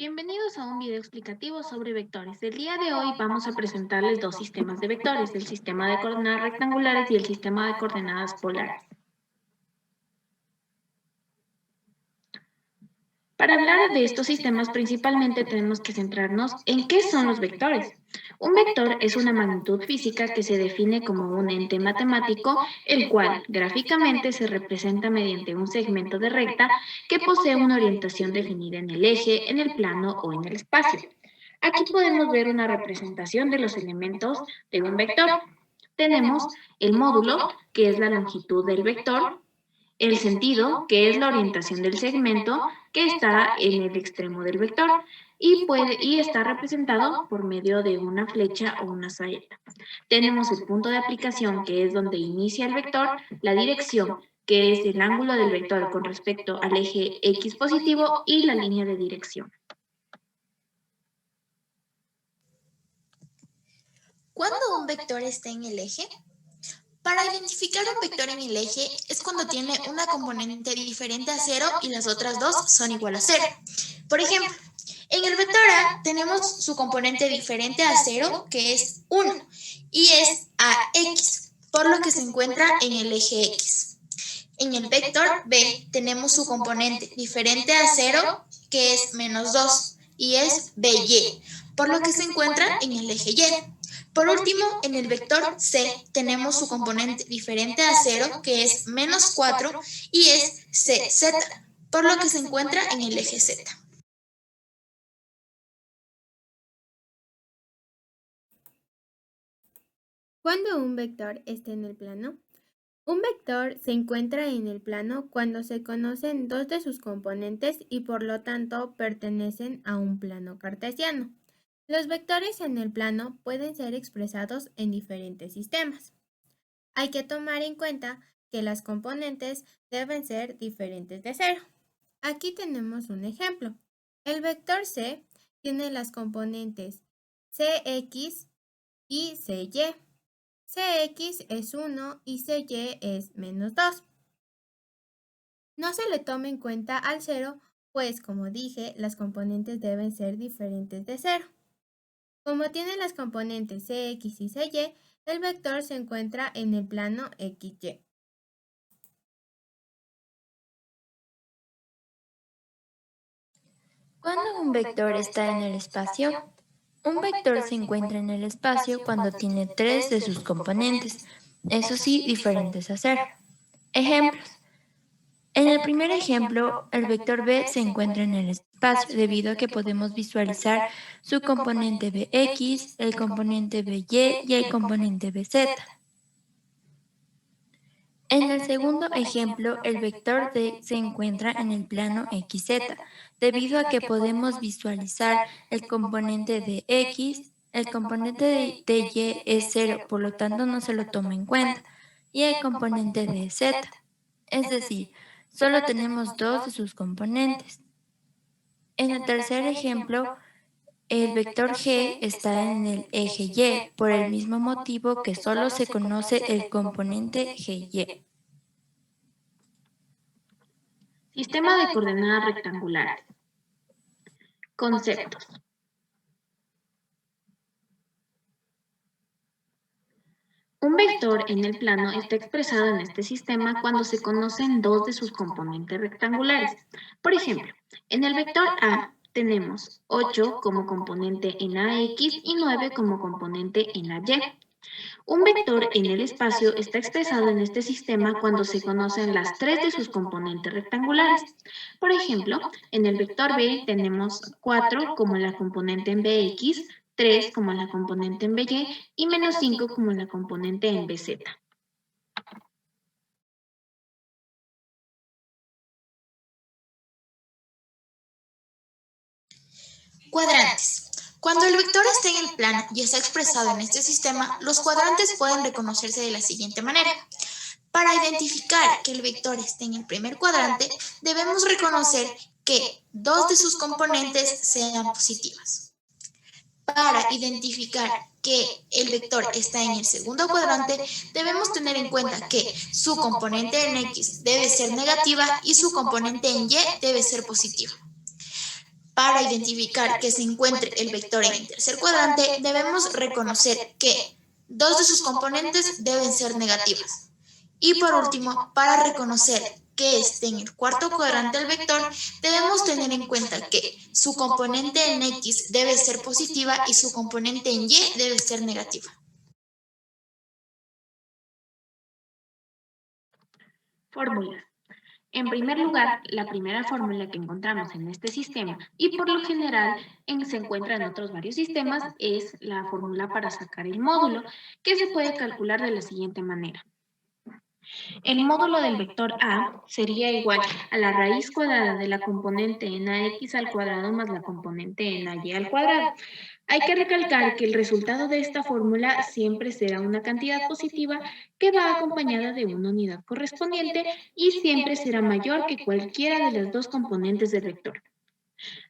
Bienvenidos a un video explicativo sobre vectores. El día de hoy vamos a presentarles dos sistemas de vectores, el sistema de coordenadas rectangulares y el sistema de coordenadas polares. Para hablar de estos sistemas principalmente tenemos que centrarnos en qué son los vectores. Un vector es una magnitud física que se define como un ente matemático, el cual gráficamente se representa mediante un segmento de recta que posee una orientación definida en el eje, en el plano o en el espacio. Aquí podemos ver una representación de los elementos de un vector. Tenemos el módulo, que es la longitud del vector, el sentido, que es la orientación del segmento que está en el extremo del vector y está representado por medio de una flecha o una saeta. Tenemos el punto de aplicación, que es donde inicia el vector, la dirección, que es el ángulo del vector con respecto al eje X positivo, y la línea de dirección. ¿Cuándo un vector está en el eje? Para identificar un vector en el eje es cuando tiene una componente diferente a 0 y las otras dos son igual a 0. Por ejemplo, en el vector A tenemos su componente diferente a 0, que es 1, y es AX, por lo que se encuentra en el eje X. En el vector B tenemos su componente diferente a 0, que es menos 2, y es BY, por lo que se encuentra en el eje Y. Por último, en el vector C tenemos su componente diferente a 0, que es menos 4, y es CZ, por lo que se encuentra en el eje Z. ¿Cuándo un vector está en el plano? Un vector se encuentra en el plano cuando se conocen dos de sus componentes y por lo tanto pertenecen a un plano cartesiano. Los vectores en el plano pueden ser expresados en diferentes sistemas. Hay que tomar en cuenta que las componentes deben ser diferentes de cero. Aquí tenemos un ejemplo. El vector C tiene las componentes Cx y Cy. Cx es 1 y Cy es menos 2. No se le toma en cuenta al 0, pues como dije, las componentes deben ser diferentes de 0. Como tiene las componentes Cx y Cy, el vector se encuentra en el plano XY. ¿Cuándo un vector está en el espacio? Un vector se encuentra en el espacio cuando tiene tres de sus componentes, eso sí, diferentes a cero. Ejemplos. En el primer ejemplo, el vector B se encuentra en el espacio debido a que podemos visualizar su componente Bx, el componente By y el componente Bz. En el segundo ejemplo, el vector D se encuentra en el plano XZ, debido a que podemos visualizar el componente de X, el componente de Y es 0, por lo tanto no se lo toma en cuenta, y el componente de Z, es decir, solo tenemos dos de sus componentes. En el tercer ejemplo, el vector G está en el eje Y, por el mismo motivo que solo se conoce el componente GY. Sistema de coordenadas rectangulares. Conceptos. Un vector en el plano está expresado en este sistema cuando se conocen dos de sus componentes rectangulares. Por ejemplo, en el vector A tenemos 8 como componente en AX y 9 como componente en AY. Un vector en el espacio está expresado en este sistema cuando se conocen las tres de sus componentes rectangulares. Por ejemplo, en el vector B tenemos 4 como la componente en Bx, 3 como la componente en By y menos 5 como la componente en Bz. Cuadrantes. Cuando el vector está en el plano y está expresado en este sistema, los cuadrantes pueden reconocerse de la siguiente manera. Para identificar que el vector esté en el primer cuadrante, debemos reconocer que dos de sus componentes sean positivas. Para identificar que el vector está en el segundo cuadrante, debemos tener en cuenta que su componente en X debe ser negativa y su componente en Y debe ser positiva. Para identificar que se encuentre el vector en el tercer cuadrante, debemos reconocer que dos de sus componentes deben ser negativas. Y por último, para reconocer que esté en el cuarto cuadrante el vector, debemos tener en cuenta que su componente en X debe ser positiva y su componente en Y debe ser negativa. Fórmulas. En primer lugar, la primera fórmula que encontramos en este sistema, y por lo general se encuentra en otros varios sistemas, es la fórmula para sacar el módulo, que se puede calcular de la siguiente manera. El módulo del vector A sería igual a la raíz cuadrada de la componente en AX al cuadrado más la componente en AY al cuadrado. Hay que recalcar que el resultado de esta fórmula siempre será una cantidad positiva que va acompañada de una unidad correspondiente y siempre será mayor que cualquiera de las dos componentes del vector.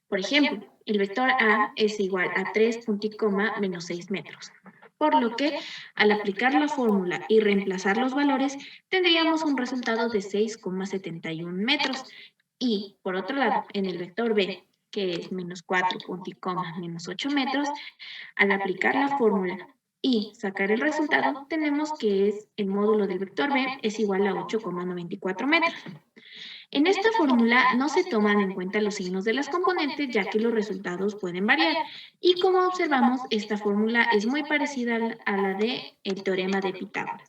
Por ejemplo, el vector A es igual a 3 punto y coma menos 6 metros. Por lo que, al aplicar la fórmula y reemplazar los valores, tendríamos un resultado de 6,71 metros. Y, por otro lado, en el vector B, que es menos 4 punto y coma menos 8 metros, al aplicar la fórmula y sacar el resultado, tenemos que el módulo del vector B es igual a 8,94 metros. En esta fórmula no se toman en cuenta los signos de las componentes, ya que los resultados pueden variar. Y como observamos, esta fórmula es muy parecida a la del teorema de Pitágoras.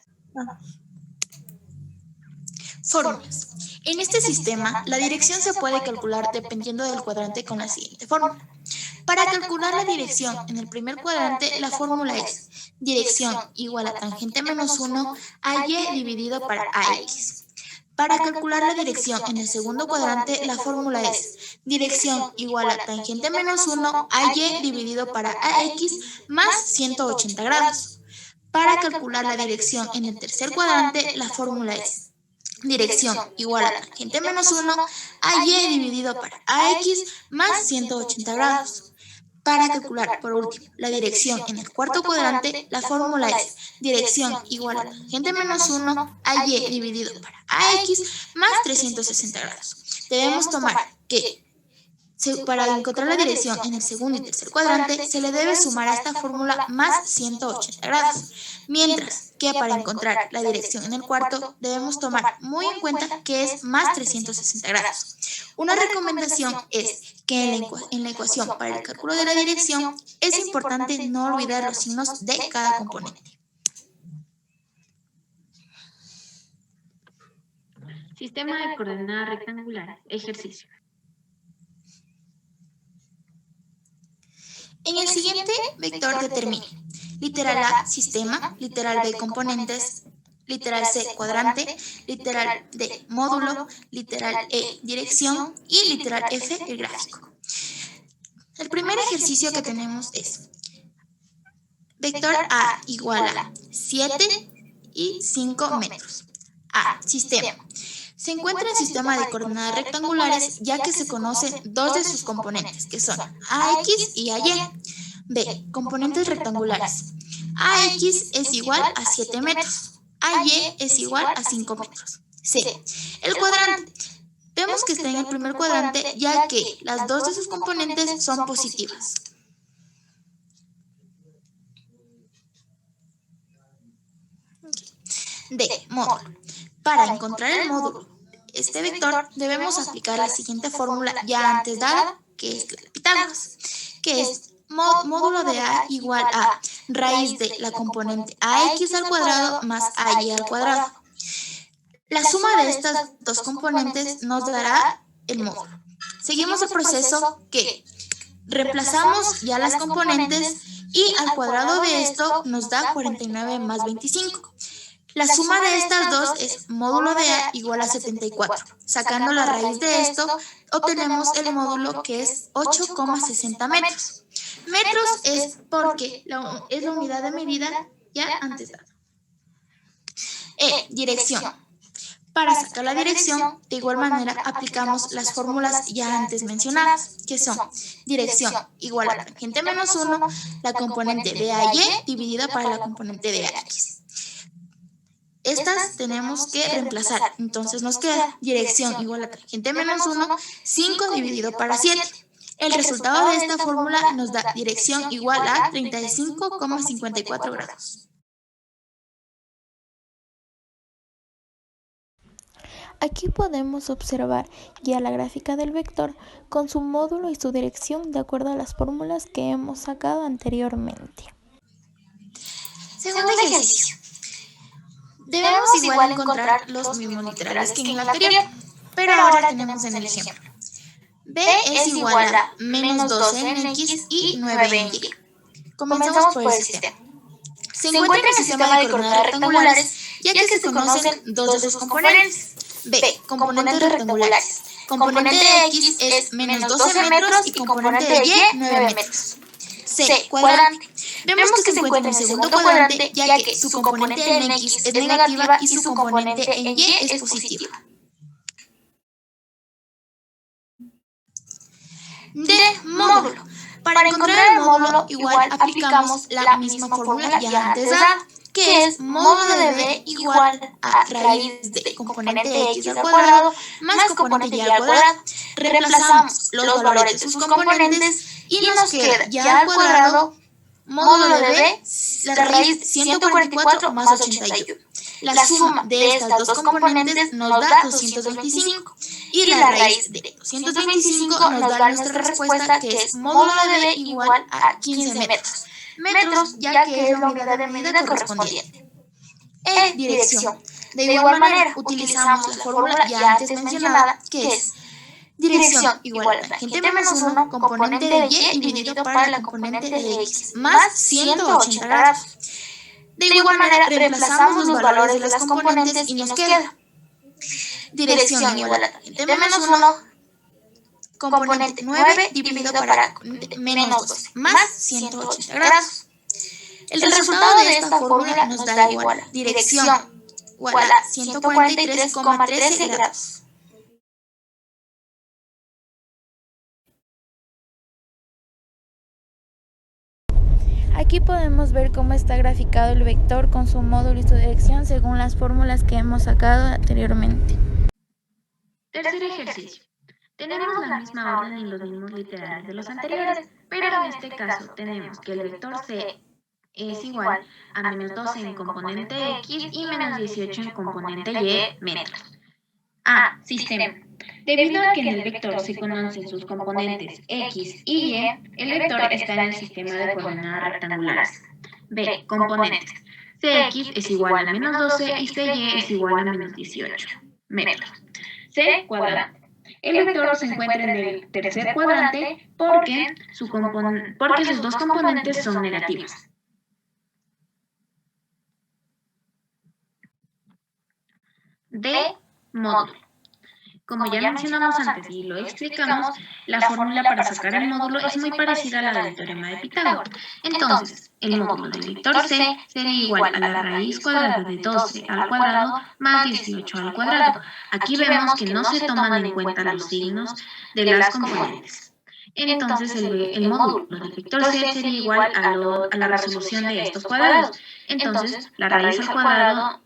Fórmulas. En este sistema, la dirección se puede calcular dependiendo del cuadrante con la siguiente fórmula. Para calcular la dirección en el primer cuadrante, la fórmula es dirección igual a tangente menos 1 a y dividido para ax. Para calcular la dirección en el segundo cuadrante, la fórmula es dirección igual a tangente menos 1 a y dividido para ax más 180 grados. Para calcular la dirección en el tercer cuadrante, la fórmula es dirección igual a tangente menos 1 a y dividido para ax más 180 grados. Para calcular, por último, la dirección en el cuarto cuadrante, la fórmula es dirección igual a tangente menos 1 a y dividido para ax más 360 grados. Debemos tomar que para encontrar la dirección en el segundo y tercer cuadrante, se le debe sumar a esta fórmula más 180 grados, mientras que para encontrar la dirección en el cuarto, debemos tomar muy en cuenta que es más 360 grados. Una recomendación es que en la ecuación para el cálculo de la dirección es importante no olvidar los signos de cada componente. Sistema de coordenadas rectangular. Ejercicio. En el siguiente vector determine literal A, sistema, literal B, componentes, literal C, cuadrante, literal D, módulo, literal E, dirección y literal F, el gráfico. El primer ejercicio que tenemos es vector A igual a 7 y 5 metros. A, sistema. Se encuentra en sistema de coordenadas rectangulares ya que se conocen dos de sus componentes, que son AX y AY. B, componentes rectangulares. AX es igual a 7 metros. AY es igual a 5 metros. C, el cuadrante. Vemos que está en el primer cuadrante ya que las dos de sus componentes son positivas. D, módulo. Para encontrar el módulo de este vector, debemos aplicar la siguiente fórmula ya antes dada, que es la de Pitágoras, que es módulo de A igual a raíz de la componente AX al cuadrado más AY al cuadrado. La suma de estas dos componentes nos dará el módulo. Seguimos el proceso que reemplazamos ya las componentes y al cuadrado de esto nos da 49 más 25. La suma de estas dos es módulo de A igual a 74. Sacando la raíz de esto, obtenemos el módulo que es 8,60 metros. Metros es porque es la unidad de medida ya antes dada. E, dirección. Para sacar la dirección, de igual manera aplicamos las fórmulas ya antes mencionadas, que son dirección igual a tangente menos 1, la componente de AY dividida para la componente de AX. Estas tenemos que reemplazar, entonces nos queda dirección igual a tangente menos 1, 5 dividido para 7. El resultado de esta fórmula nos da dirección igual a 35,54 grados. Aquí podemos observar ya la gráfica del vector con su módulo y su dirección de acuerdo a las fórmulas que hemos sacado anteriormente. Segundo ejercicio. Debemos igual encontrar los mismos literales que en el anterior, pero ahora tenemos en el ejemplo. B es igual a menos 12 en X y 9 en Y. Comenzamos por el sistema. Se encuentra en el sistema de coordenadas rectangulares, ya que se conocen dos de sus componentes. B, componentes rectangulares. Componente de X es menos 12 metros y componente de Y 9 metros. C, cuadrante. Vemos que se encuentra en el segundo cuadrante, ya que su componente en X es negativa y su componente en Y es positiva. D, módulo. Para encontrar el módulo, igual aplicamos la misma fórmula ya antes dada, que es módulo de B igual a raíz de componente de X al cuadrado más componente Y al cuadrado. Reemplazamos los valores de sus componentes y nos queda Y al cuadrado módulo de B, la raíz 144 más 81. La suma de estas dos componentes nos da 225 y la raíz de 225 nos da nuestra respuesta, que es módulo de B igual a 15 metros. Metros, ya que es la unidad de medida correspondiente. E, dirección. De igual manera, utilizamos la fórmula ya antes mencionada, que es dirección igual a tangente menos 1, componente de Y dividido para la componente de X, más 180 grados. De igual manera, reemplazamos los valores de las componentes y nos queda dirección igual a tangente menos 1, componente 9 dividido para menos 12, más 180 grados. El resultado de esta fórmula nos da igual a dirección igual a 143,13 grados. Aquí podemos ver cómo está graficado el vector con su módulo y su dirección según las fórmulas que hemos sacado anteriormente. Tercer ejercicio. Tenemos la misma orden y los mismos literales de los anteriores, pero en este caso tenemos que el vector C es igual a menos 12 en componente X y menos 18 en componente Y metros. A. Sistema. Debido a que en el vector se conocen sus componentes X y Y, el vector está en el sistema de coordenadas rectangulares. B. Componentes. Cx es igual a menos 12 y Cy es igual a menos 18 metros. C. Cuadrante. El vector se encuentra en el tercer cuadrante porque sus dos componentes son negativas. D. Módulo. Como ya mencionamos antes y lo explicamos, la fórmula para sacar el módulo es muy parecida a la del teorema de Pitágoras. Entonces, el módulo del vector C sería igual a la raíz cuadrada de 12 al cuadrado más 18 al cuadrado. Aquí vemos que no se toman en cuenta los signos de las componentes. Entonces, el módulo del vector C sería igual a la resolución de estos cuadrados. Entonces, la raíz al cuadrado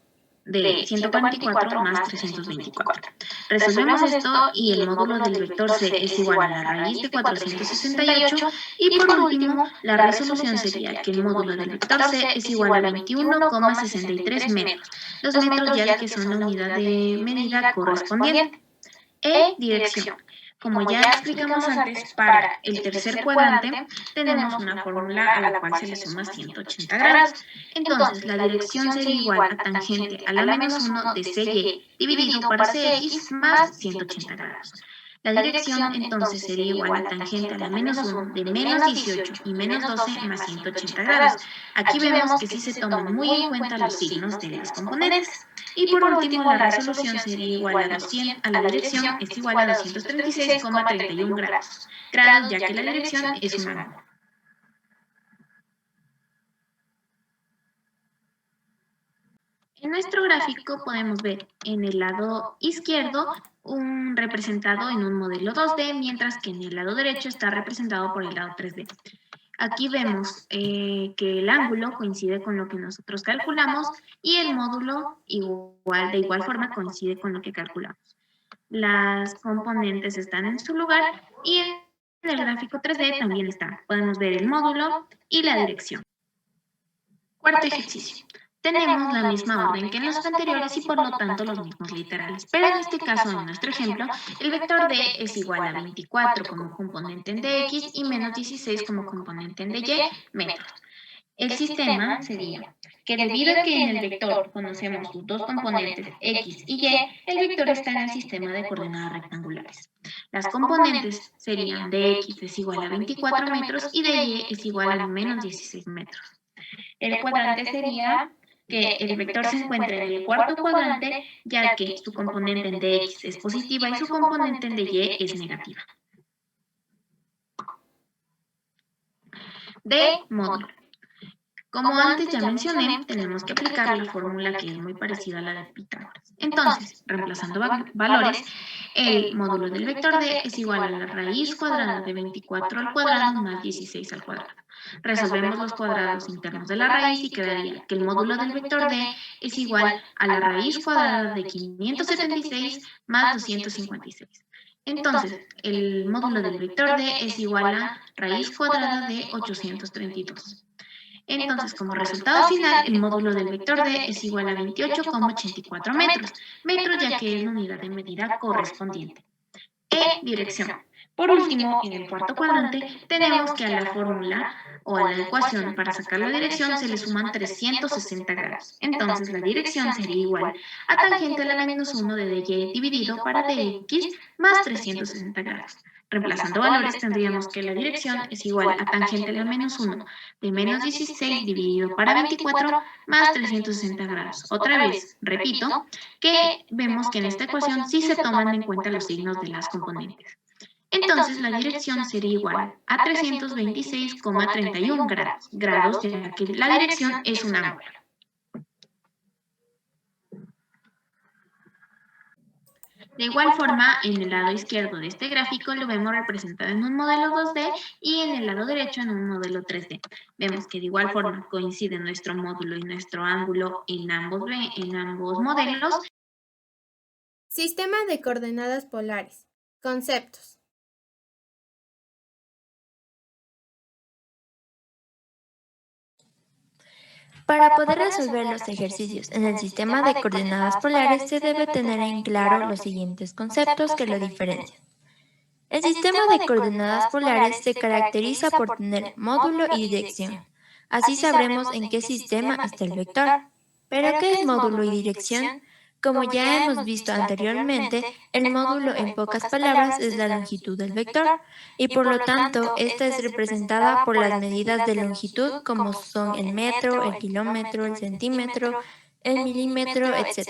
de 144 más 324. Resolvemos esto y el módulo del vector C es igual a la raíz de 468 y por último la resolución sería que el módulo del vector C es igual a 21,63 metros. Los metros ya que son la unidad de medida correspondiente. E, dirección. Como ya explicamos antes, para el tercer cuadrante tenemos una fórmula a la cual se le suma 180 grados. Entonces, la dirección sería igual a tangente a la menos 1 de CY dividido por CX más 180 grados. La dirección entonces sería igual a tangente a la menos 1 de menos 18 y menos 12 más 180 grados. Aquí vemos que sí se toman muy en cuenta los signos de las componentes. Y por último, la resolución sería igual a la dirección es igual a 236,31 grados, ya que la dirección es un ángulo. En nuestro gráfico podemos ver en el lado izquierdo representado en un modelo 2D, mientras que en el lado derecho está representado por el lado 3D. Aquí vemos que el ángulo coincide con lo que nosotros calculamos y el módulo de igual forma coincide con lo que calculamos. Las componentes están en su lugar y en el gráfico 3D también está. Podemos ver el módulo y la dirección. Cuarto ejercicio. Tenemos la misma orden que en los anteriores y por lo tanto los mismos literales, pero en este caso, en nuestro ejemplo, el vector D es igual a 24 como componente en dx y menos 16 como componente en dy metros. El sistema sería que debido a que en el vector conocemos sus dos componentes x y y, el vector está en el sistema de coordenadas rectangulares. Las componentes serían de x es igual a 24 metros y de y es igual a menos 16 metros. El cuadrante sería que el vector se encuentra en el cuarto cuadrante, ya que su componente en dx es positiva y su componente en dy es negativa. De módulo. Como antes ya mencioné, tenemos que aplicar la fórmula que es muy parecida a la de Pitágoras. Entonces, reemplazando valores, el módulo del vector d es igual a la raíz cuadrada de 24 al cuadrado más 16 al cuadrado. Resolvemos los cuadrados internos de la raíz y quedaría que el módulo del vector d es igual a la raíz cuadrada de 576 más 256. Entonces, el módulo del vector d es igual a raíz cuadrada de 832. Entonces, como resultado final, el módulo del vector d es igual a 28,84 metros, ya que es la unidad de medida correspondiente. Dirección. Por último, en el cuarto cuadrante, tenemos que a la fórmula o a la ecuación para sacar la dirección se le suman 360 grados. Entonces, la dirección sería igual a tangente a la menos 1 de dy dividido para dx más 360 grados. Reemplazando valores, tendríamos que la dirección es igual a tangente a la menos 1 de menos 16 dividido para 24 más 360 grados. Otra vez, repito, que vemos que en esta ecuación sí se toman en cuenta los signos de las componentes. Entonces, la dirección sería igual a 326,31 grados, ya que la dirección es un ángulo. De igual forma, en el lado izquierdo de este gráfico lo vemos representado en un modelo 2D y en el lado derecho en un modelo 3D. Vemos que de igual forma coincide nuestro módulo y nuestro ángulo en ambos modelos. Sistema de coordenadas polares. Conceptos. Para poder resolver los ejercicios en el sistema de coordenadas polares se debe tener en claro los siguientes conceptos que lo diferencian. El sistema de coordenadas polares se caracteriza por tener módulo y dirección. Así sabremos en qué sistema está el vector. ¿Pero qué es módulo y dirección? Como ya hemos visto anteriormente, el módulo en pocas palabras es la longitud del vector y por lo tanto esta es representada por las medidas de longitud como son el metro, el kilómetro, el centímetro, el milímetro, etc.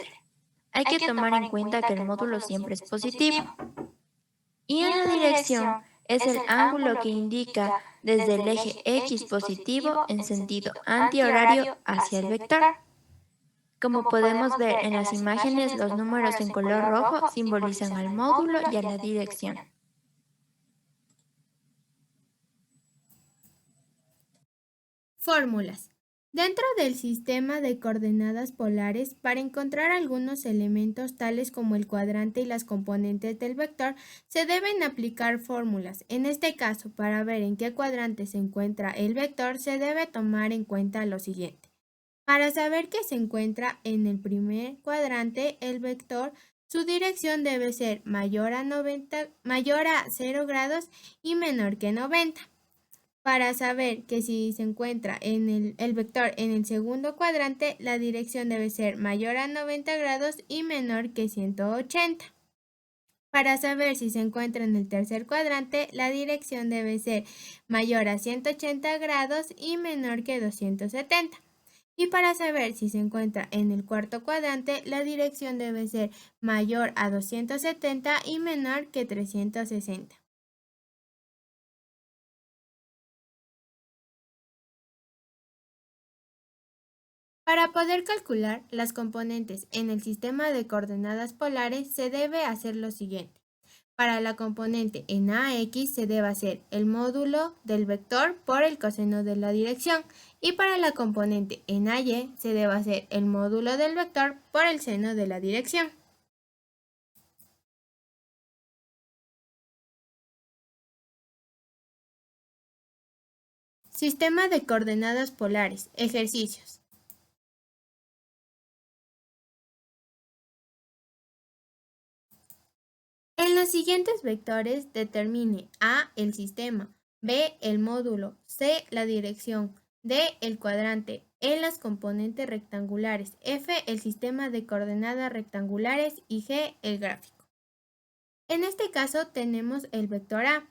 Hay que tomar en cuenta que el módulo siempre es positivo. Y en la dirección es el ángulo que indica desde el eje X positivo en sentido antihorario hacia el vector. Como podemos ver en las imágenes, los números en color rojo simbolizan al módulo y a la dirección. Fórmulas. Dentro del sistema de coordenadas polares, para encontrar algunos elementos tales como el cuadrante y las componentes del vector, se deben aplicar fórmulas. En este caso, para ver en qué cuadrante se encuentra el vector, se debe tomar en cuenta lo siguiente. Para saber que se encuentra en el primer cuadrante el vector, su dirección debe ser mayor a 0 grados y menor que 90. Para saber que si se encuentra en el vector en el segundo cuadrante, la dirección debe ser mayor a 90 grados y menor que 180. Para saber si se encuentra en el tercer cuadrante, la dirección debe ser mayor a 180 grados y menor que 270. Y para saber si se encuentra en el cuarto cuadrante, la dirección debe ser mayor a 270 y menor que 360. Para poder calcular las componentes en el sistema de coordenadas polares se debe hacer lo siguiente. Para la componente en AX se debe hacer el módulo del vector por el coseno de la dirección y para la componente en AY se debe hacer el módulo del vector por el seno de la dirección. Sistema de coordenadas polares. Ejercicios. En los siguientes vectores determine A el sistema, B el módulo, C la dirección, D el cuadrante, E las componentes rectangulares, F el sistema de coordenadas rectangulares y G el gráfico. En este caso tenemos el vector A,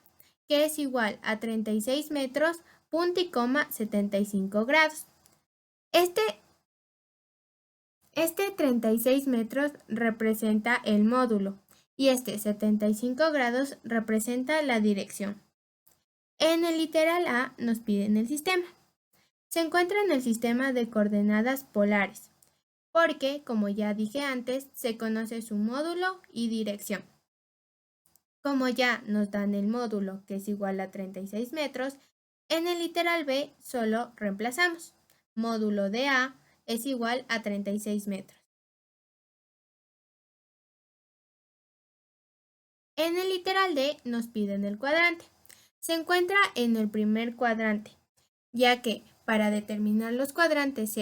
que es igual a 36 metros, punto y coma 75 grados. Este 36 metros representa el módulo y este 75 grados representa la dirección. En el literal A nos piden el sistema. Se encuentra en el sistema de coordenadas polares, porque, como ya dije antes, se conoce su módulo y dirección. Como ya nos dan el módulo, que es igual a 36 metros, en el literal B solo reemplazamos. Módulo de A es igual a 36 metros. En el literal D nos piden el cuadrante. Se encuentra en el primer cuadrante, ya que para determinar los cuadrantes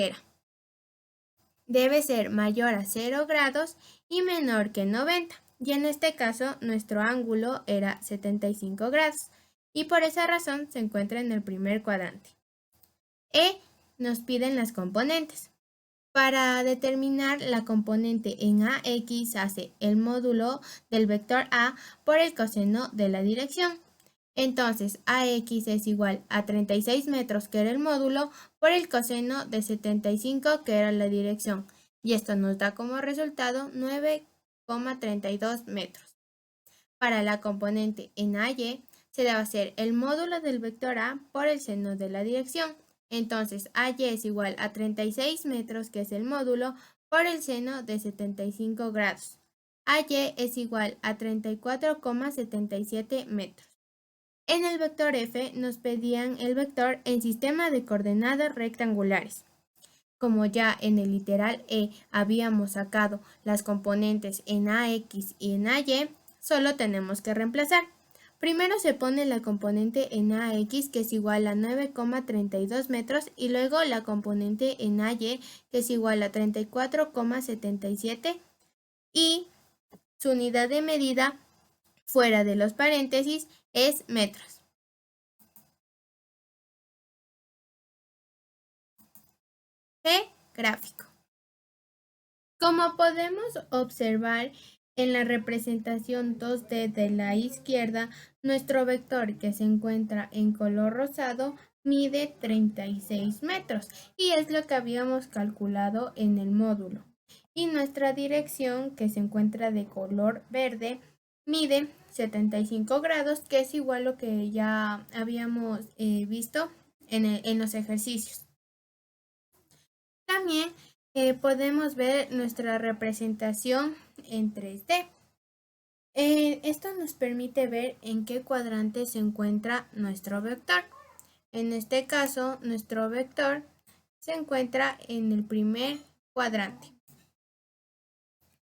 debe ser mayor a 0 grados y menor que 90. Y en este caso nuestro ángulo era 75 grados y por esa razón se encuentra en el primer cuadrante. E nos piden las componentes. Para determinar la componente en AX hace el módulo del vector A por el coseno de la dirección. Entonces AX es igual a 36 metros, que era el módulo, por el coseno de 75, que era la dirección. Y esto nos da como resultado 9,32 metros. Para la componente en AY se debe hacer el módulo del vector A por el seno de la dirección. Entonces AY es igual a 36 metros, que es el módulo, por el seno de 75 grados. AY es igual a 34,77 metros. En el vector F nos pedían el vector en sistema de coordenadas rectangulares. Como ya en el literal E habíamos sacado las componentes en AX y en AY, solo tenemos que reemplazar. Primero se pone la componente en AX, que es igual a 9,32 metros, y luego la componente en AY, que es igual a 34,77, y su unidad de medida fuera de los paréntesis es metros. G gráfico. Como podemos observar en la representación 2D de la izquierda, nuestro vector, que se encuentra en color rosado, mide 36 metros y es lo que habíamos calculado en el módulo. Y nuestra dirección, que se encuentra de color verde, mide 75 grados, que es igual a lo que ya habíamos visto en los ejercicios. También podemos ver nuestra representación en 3D. Esto nos permite ver en qué cuadrante se encuentra nuestro vector. En este caso, nuestro vector se encuentra en el primer cuadrante.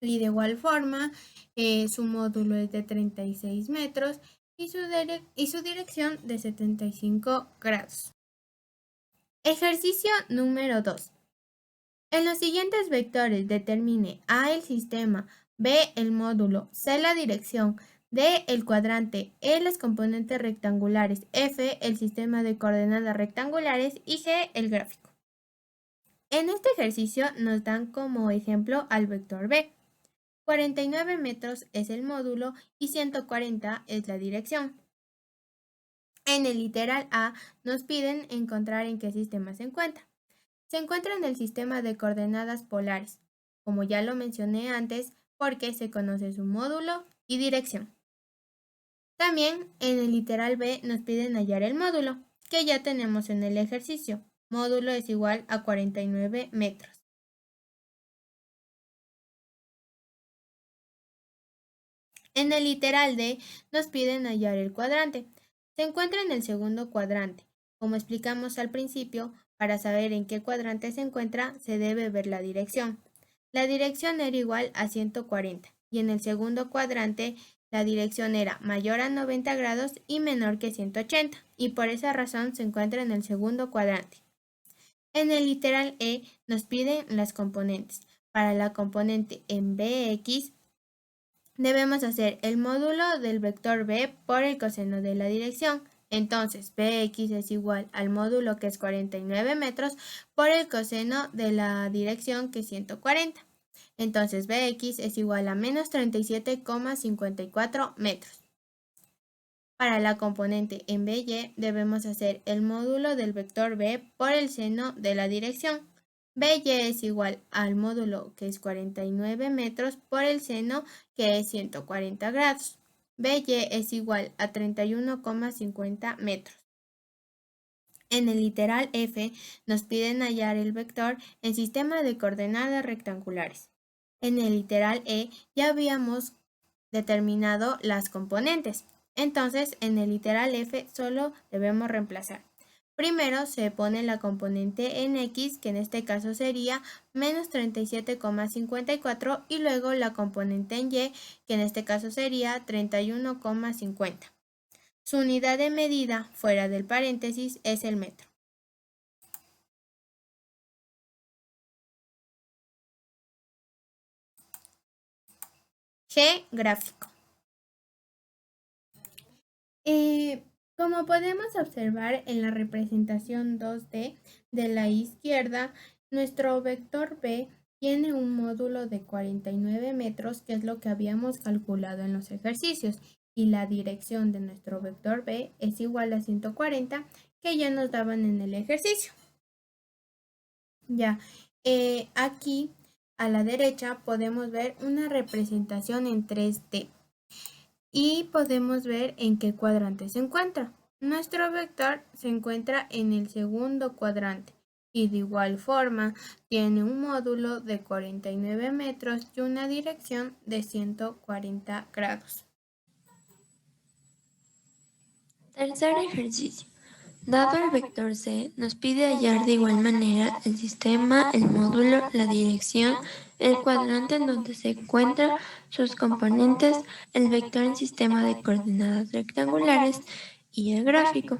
Y de igual forma, su módulo es de 36 metros y su dirección de 75 grados. Ejercicio número 2. En los siguientes vectores determine A el sistema, B el módulo, C la dirección, D el cuadrante, E las componentes rectangulares, F el sistema de coordenadas rectangulares y G el gráfico. En este ejercicio nos dan como ejemplo al vector B. 49 metros es el módulo y 140 es la dirección. En el literal A nos piden encontrar en qué sistema se encuentra. Se encuentra en el sistema de coordenadas polares, como ya lo mencioné antes, porque se conoce su módulo y dirección. También en el literal B nos piden hallar el módulo, que ya tenemos en el ejercicio. Módulo es igual a 49 metros. En el literal D nos piden hallar el cuadrante. Se encuentra en el segundo cuadrante. Como explicamos al principio, para saber en qué cuadrante se encuentra, se debe ver la dirección. La dirección era igual a 140 y en el segundo cuadrante la dirección era mayor a 90 grados y menor que 180, y por esa razón se encuentra en el segundo cuadrante. En el literal E nos piden las componentes. Para la componente en Bx, debemos hacer el módulo del vector b por el coseno de la dirección. Entonces, Bx es igual al módulo, que es 49 metros, por el coseno de la dirección, que es 140. Entonces, Bx es igual a menos 37,54 metros. Para la componente en By, debemos hacer el módulo del vector b por el seno de la dirección. By es igual al módulo, que es 49 metros, por el seno, que es 140 grados. By es igual a 31,50 metros. En el literal F nos piden hallar el vector en sistema de coordenadas rectangulares. En el literal E ya habíamos determinado las componentes. Entonces, en el literal F solo debemos reemplazar. Primero se pone la componente en X, que en este caso sería menos 37,54, y luego la componente en Y, que en este caso sería 31,50. Su unidad de medida, fuera del paréntesis, es el metro. G, gráfico. Como podemos observar en la representación 2D de la izquierda, nuestro vector B tiene un módulo de 49 metros, que es lo que habíamos calculado en los ejercicios, y la dirección de nuestro vector B es igual a 140, que ya nos daban en el ejercicio. Ya, aquí a la derecha podemos ver una representación en 3D. Y podemos ver en qué cuadrante se encuentra. Nuestro vector se encuentra en el segundo cuadrante y de igual forma tiene un módulo de 49 metros y una dirección de 140 grados. Tercer ejercicio. Dado el vector C, nos pide hallar de igual manera el sistema, el módulo, la dirección, el cuadrante en donde se encuentran sus componentes, el vector en sistema de coordenadas rectangulares y el gráfico.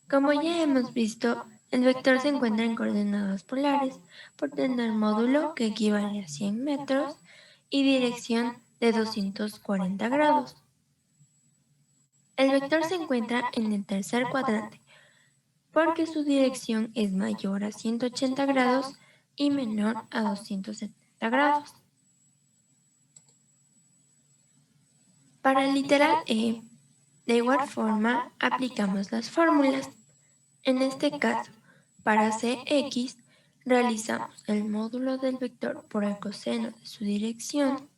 Como ya hemos visto, el vector se encuentra en coordenadas polares por tener módulo, que equivale a 100 metros, y dirección de 240 grados. El vector se encuentra en el tercer cuadrante, porque su dirección es mayor a 180 grados y menor a 270 grados. Para el literal E, de igual forma, aplicamos las fórmulas. En este caso, para Cx, realizamos el módulo del vector por el coseno de su dirección,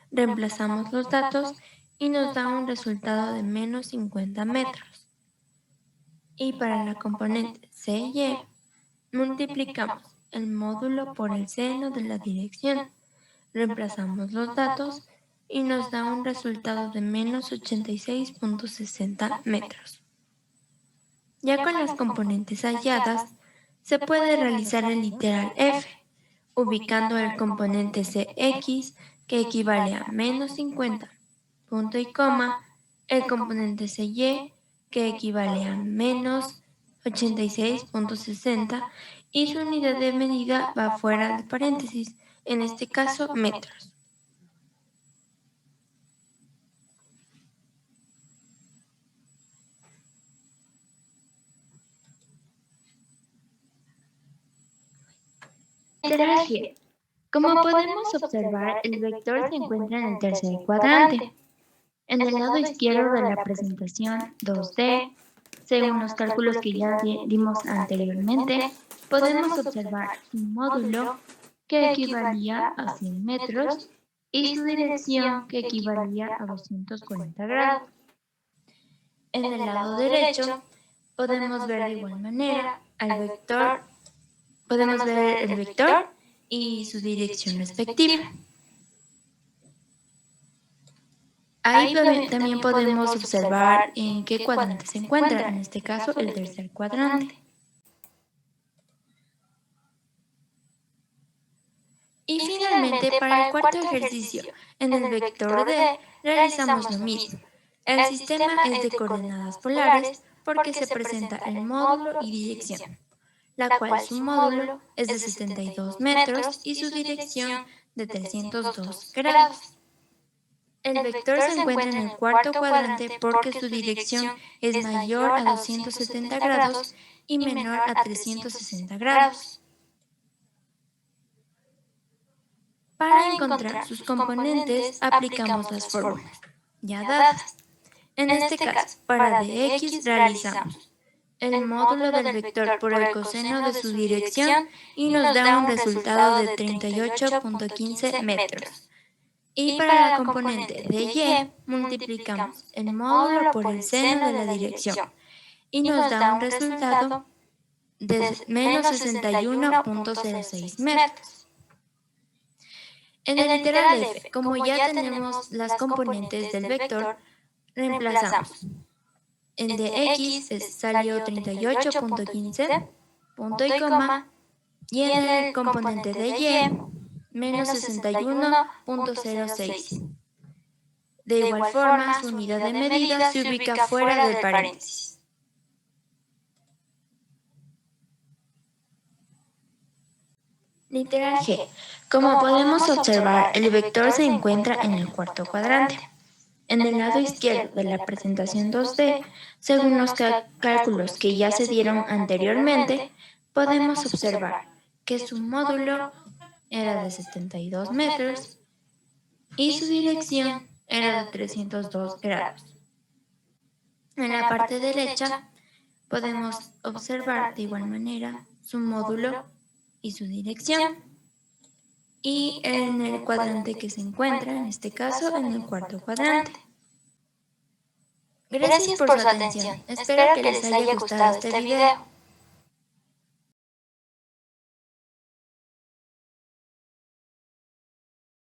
reemplazamos los datos y nos da un resultado de menos 50 metros. Y para la componente Cy, multiplicamos el módulo por el seno de la dirección, reemplazamos los datos y nos da un resultado de menos 86,60 metros. Ya con las componentes halladas, se puede realizar el literal F, ubicando el componente Cx, que equivale a menos 50, punto y coma, el componente Cy, que equivale a menos 86,60, y su unidad de medida va fuera de paréntesis, en este caso metros. Literal G. Como podemos observar, el vector se encuentra en el tercer cuadrante. En el lado izquierdo de la presentación 2D, según los cálculos que ya dimos anteriormente, podemos observar su módulo, que equivalía a 100 metros, y su dirección, que equivalía a 240 grados. En el lado derecho, podemos ver de igual manera al vector, podemos ver el vector y su dirección respectiva. Ahí también podemos observar en qué cuadrante se encuentra, en este caso el tercer cuadrante. Y finalmente, para el cuarto ejercicio, en el vector D, realizamos lo mismo. El sistema es de coordenadas polares porque se presenta el módulo y dirección, la cual su módulo es de 72 metros y su dirección de 302 grados. El vector se encuentra en el cuarto cuadrante porque su dirección es mayor a 270 grados y menor a 360 grados. Para encontrar sus componentes, aplicamos las fórmulas ya dadas. En este caso, para dx realizamos el módulo del vector por el coseno de su dirección y nos da un resultado de 38.15 metros. Y para la componente de y, multiplicamos el módulo por el seno de la dirección y nos da un resultado de menos 61.06 metros. En el literal f, como ya tenemos las componentes del vector, reemplazamos. En dx salió 38.15, punto y coma, y en el componente de y, menos 61.06. De igual forma, su unidad de medida se ubica fuera del paréntesis. Literal G. Como podemos observar, el vector se encuentra en el cuarto cuadrante. En el lado izquierdo de la presentación 2D, según los cálculos que ya se dieron anteriormente, podemos observar que su módulo era de 72 metros y su dirección era de 302 grados. En la parte derecha podemos observar de igual manera su módulo y su dirección. Y en el cuadrante que se encuentra, en este caso, en el cuarto cuadrante. Gracias por su atención. Espero que les haya gustado este video.